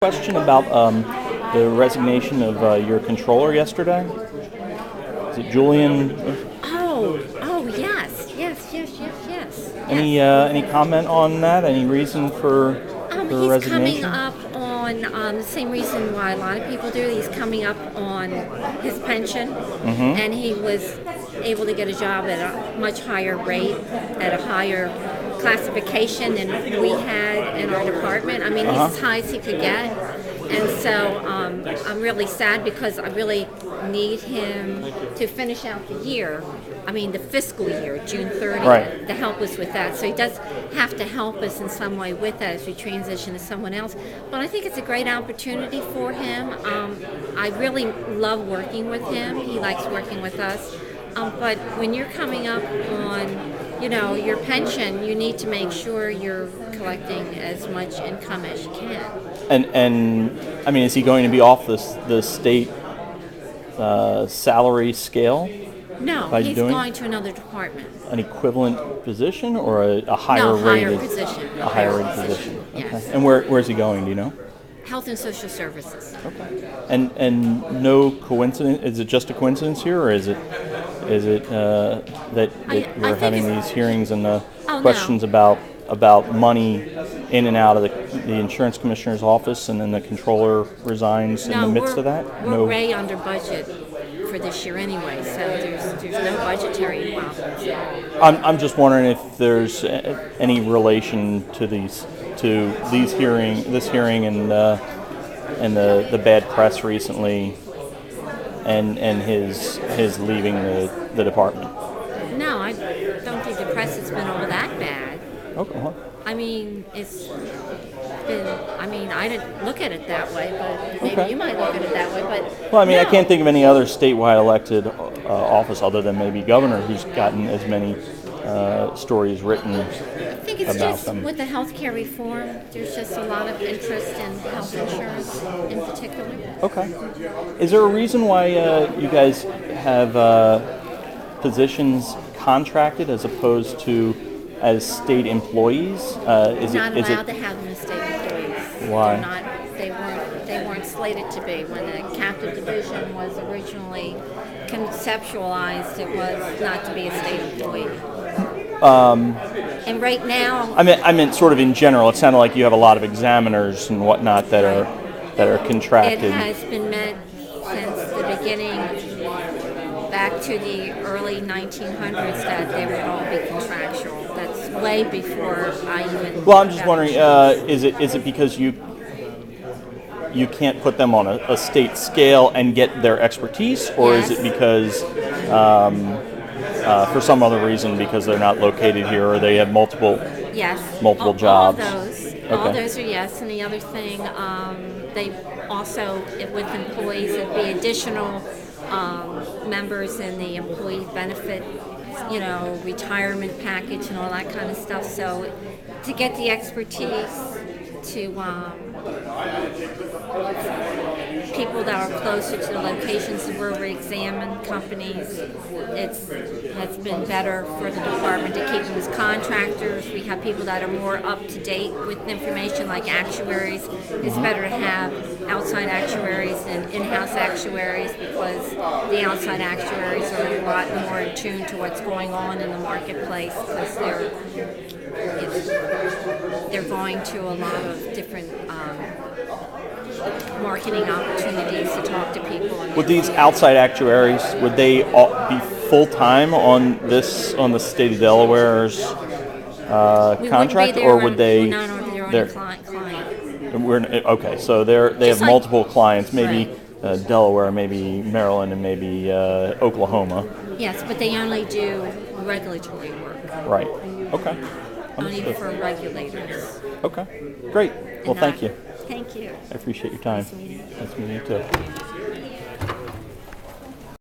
Question about the resignation of your controller yesterday. Is it Julian? Oh, yes. Any comment on that? Any reason for He's coming resignation? up on the same reason why a lot of people do. He's coming up on his pension, and he was able to get a job at a much higher rate, at a higher classification than we had in our department. I mean, he's as high as he could get. And so I'm really sad because I really need him to finish out the year. I mean, the fiscal year, June 30th, Right. to help us with that. So he does have to help us in some way with that as we transition to someone else. But I think it's a great opportunity for him. I really love working with him. He likes working with us. But when you're coming up on your pension, you need to make sure you're collecting as much income as you can. And I mean, is he going to be off the state salary scale? No, he's going to another department. An equivalent position or a higher higher rated position. A higher rated position. Yes. Okay. And where's he going? Do you know? Health and Social Services. Okay. And no coincidence? Is it just a coincidence here, or is it that we're having these hearings and the questions about money in and out of the Insurance Commissioner's office, and then the controller resigns in the midst of that? We're way under budget for this year anyway, so there's no budgetary involvement. I'm just wondering if there's any relation to this hearing and the bad press recently, and his leaving the department. No, I don't think the press has been all that bad. Okay. I mean, it's been. I mean, I didn't look at it that way, but maybe you might look at it that way. But well, I mean, no. I can't think of any other statewide elected office other than maybe governor who's gotten as many stories written I think it's about just them. with the healthcare reform, there's just a lot of interest in health insurance in particular. Okay. Is there a reason why you guys have positions contracted as opposed to as state employees? Is not allowed to have them as state employees. Why? They weren't slated to be. When the captive division was originally conceptualized, it was not to be a state employee. And right now, I meant sort of in general. It sounded like you have a lot of examiners and whatnot that are contracted. it has been meant since the beginning, back to the early 1900s, that they would all be contractual. That's way before I even. Well, I'm just wondering, is it because you can't put them on a state scale and get their expertise, or Yes. is it because for some other reason, because they're not located here or they have multiple jobs? All those are yes. And the other thing, they also, with employees, it'd be additional members in the employee benefit, retirement package and all that kind of stuff. So to get the expertise to people that are closer to the locations where we examine companies, has been better for the department to keep them as contractors. We have people that are more up to date with information, like actuaries. It's better to have outside actuaries than in-house actuaries, because the outside actuaries are a lot more in tune to what's going on in the marketplace, because they're going to a lot of different marketing opportunities to talk to people. Would these outside actuaries, would they all be full-time on the state of Delaware's contract, or would they? They're client. Okay, so they have multiple clients, maybe Right. Delaware, maybe Maryland, and maybe Oklahoma. Yes, but they only do regulatory work. Right. Okay. Only Understood. for regulators. Okay. Great. Well, thank you. Thank you. I appreciate your time. Nice meeting you. Nice meeting you too.